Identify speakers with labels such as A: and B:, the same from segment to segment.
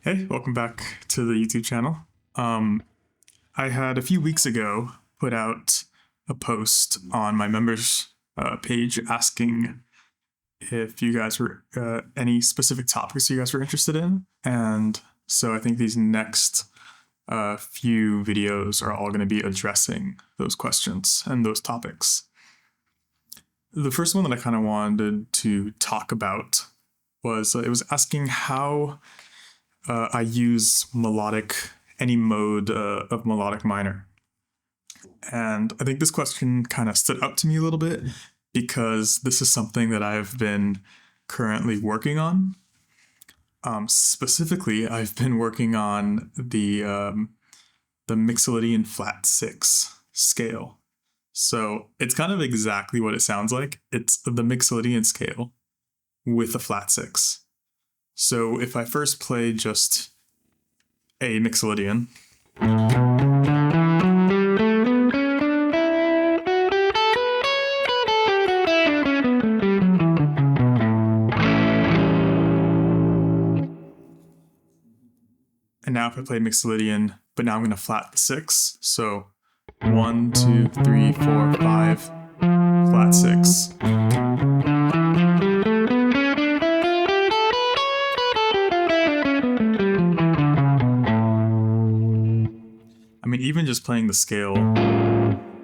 A: Hey, welcome back to the YouTube channel. I had a few weeks ago put out a post on my members page asking if you guys were any specific topics you guys were interested in, and so I think these next few videos are all going to be addressing those questions and those topics. The first one that I kind of wanted to talk about was it was asking how I use any mode of melodic minor. And I think this question kind of stood out to me a little bit because this is something that I've been currently working on. Specifically, I've been working on the Mixolydian flat 6 scale. So it's kind of exactly what it sounds like. It's the Mixolydian scale with a flat 6. So if I first play just a Mixolydian, and now if I play Mixolydian, but now I'm going to flat the 6. So 1, 2, 3, 4, 5, flat 6. I mean, even just playing the scale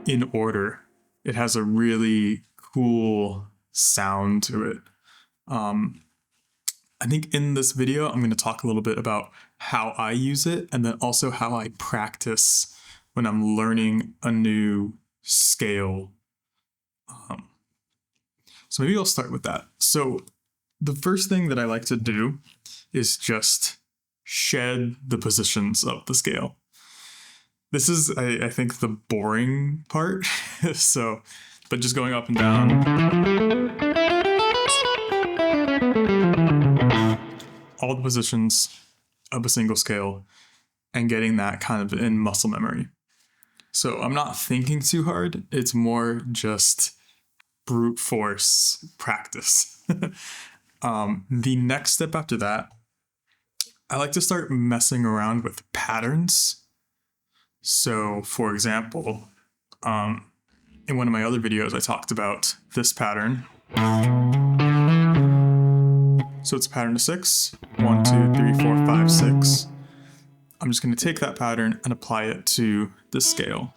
A: in order, it has a really cool sound to it. I think in this video, I'm going to talk a little bit about how I use it and then also how I practice when I'm learning a new scale. So maybe I'll start with that. So the first thing that I like to do is just shed the positions of the scale. This is, I think, the boring part. But just going up and down. All the positions of a single scale and getting that kind of in muscle memory. So I'm not thinking too hard. It's more just brute force practice. The next step after that, I like to start messing around with patterns. So, for example, in one of my other videos, I talked about this pattern. So it's a pattern of 6. 1, 2, 3, 4, 5, 6. I'm just going to take that pattern and apply it to this scale.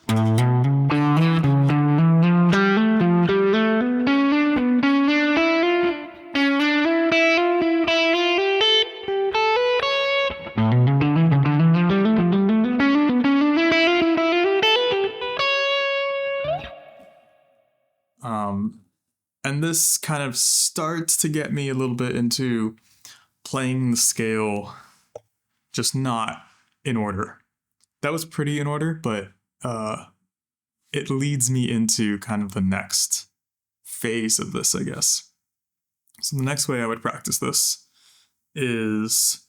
A: And this kind of starts to get me a little bit into playing the scale just not in order. That was pretty in order, but it leads me into kind of the next phase of this, I guess. So the next way I would practice this is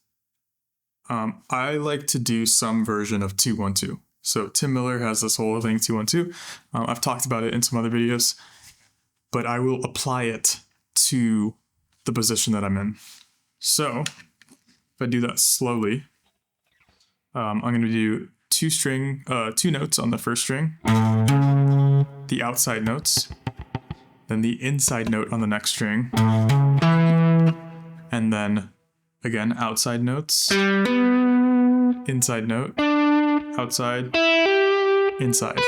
A: I like to do some version of 2-1-2. So Tim Miller has this whole thing 2-1-2. I've talked about it in some other videos, but I will apply it to the position that I'm in. So if I do that slowly, I'm going to do two notes on the first string, the outside notes, then the inside note on the next string, and then again outside notes, inside note, outside, inside.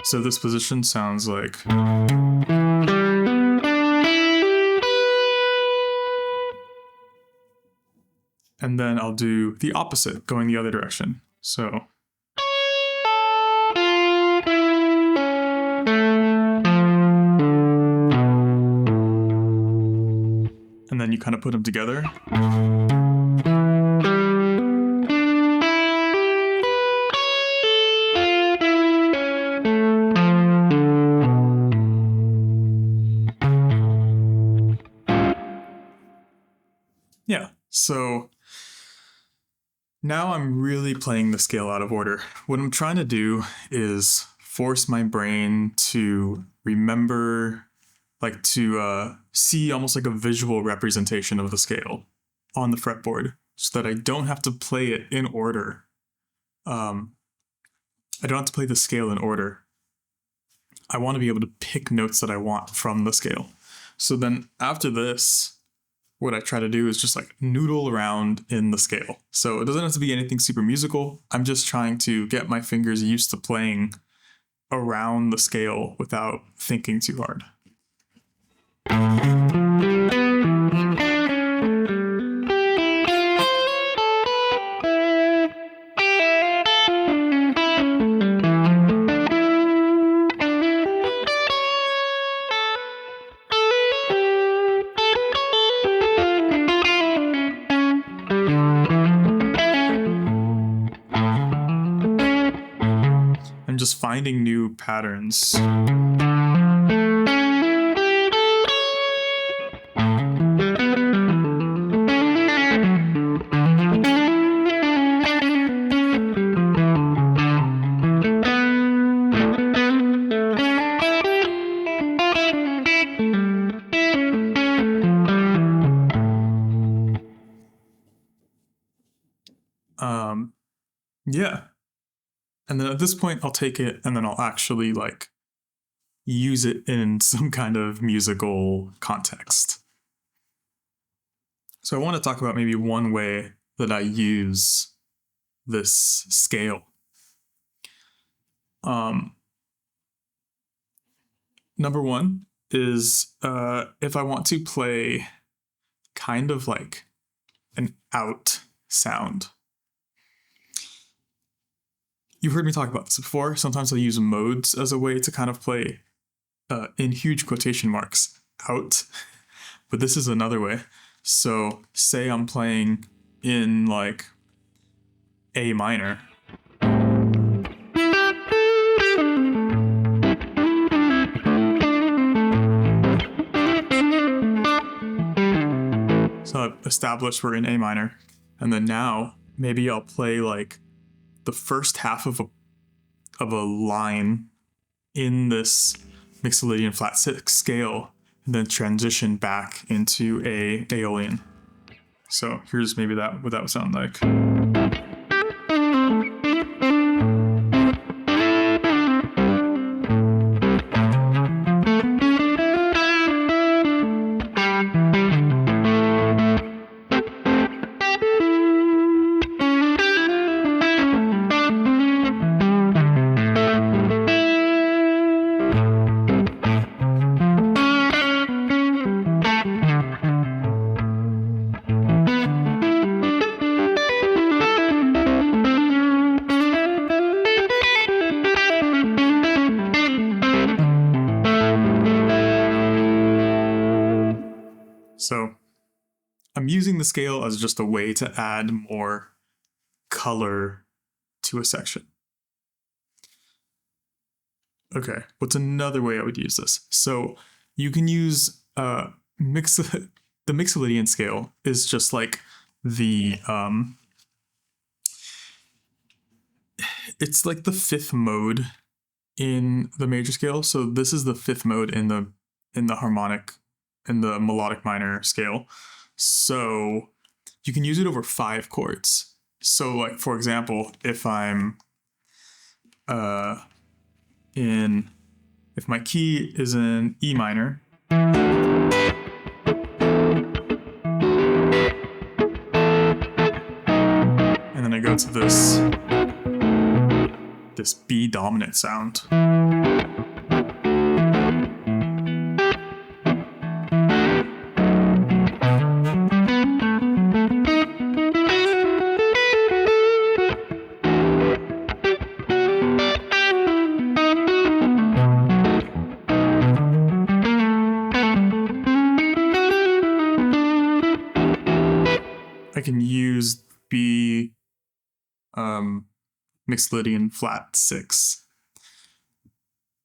A: So this position sounds like. And then I'll do the opposite, going the other direction. So. And then you kind of put them together. Yeah, so now I'm really playing the scale out of order. What I'm trying to do is force my brain to remember, to see almost like a visual representation of the scale on the fretboard. so that I don't have to play it in order. I don't have to play the scale in order. I want to be able to pick notes that I want from the scale. So then after this, what I try to do is just like noodle around in the scale. So it doesn't have to be anything super musical. I'm just trying to get my fingers used to playing around the scale without thinking too hard. Just finding new patterns. Yeah. And then at this point, I'll take it and then I'll actually like use it in some kind of musical context. So I want to talk about maybe one way that I use this scale. Number one is if I want to play kind of like an out sound. You've heard me talk about this before. Sometimes I'll use modes as a way to kind of play, in huge quotation marks, out. But this is another way. So say I'm playing in like A minor. So I've established we're in A minor. And then now maybe I'll play like the first half of a line in this Mixolydian flat six scale, and then transition back into a Aeolian. So here's maybe what that would sound like. So I'm using the scale as just a way to add more color to a section. Okay, what's another way I would use this? So you can use the Mixolydian scale is just like the it's like the fifth mode in the major scale. So this is the fifth mode in the harmonic in the melodic minor scale. So you can use it over 5 chords. So like, for example, if I'm if my key is in E minor, and then I go to this B dominant sound. I can use B Mixolydian flat 6.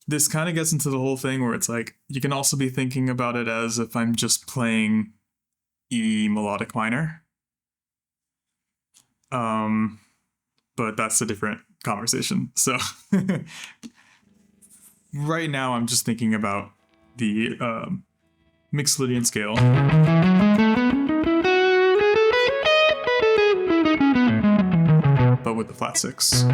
A: This kind of gets into the whole thing where it's like, you can also be thinking about it as if I'm just playing E melodic minor. But that's a different conversation. So right now I'm just thinking about the Mixolydian scale. scale with the flat 6.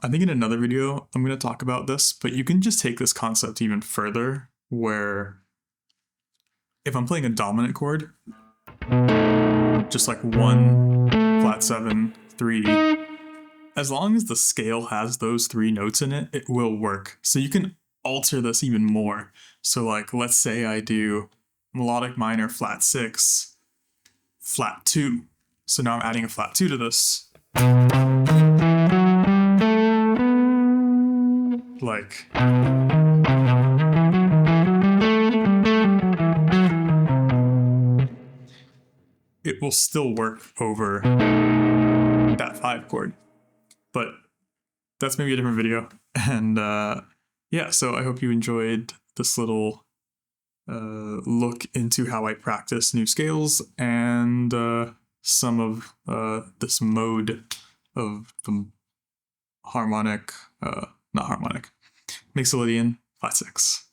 A: I think in another video, I'm going to talk about this, but you can just take this concept even further, where if I'm playing a dominant chord, just like 1, flat 7, 3, as long as the scale has those 3 notes in it, it will work. So you can alter this even more. So like, let's say I do melodic minor flat 6, flat 2. So now I'm adding a flat 2 to this. Like, it will still work over that 5 chord. But that's maybe a different video. And yeah, so I hope you enjoyed this little look into how I practice new scales and some of this mode of the harmonic, not harmonic, Mixolydian flat 6.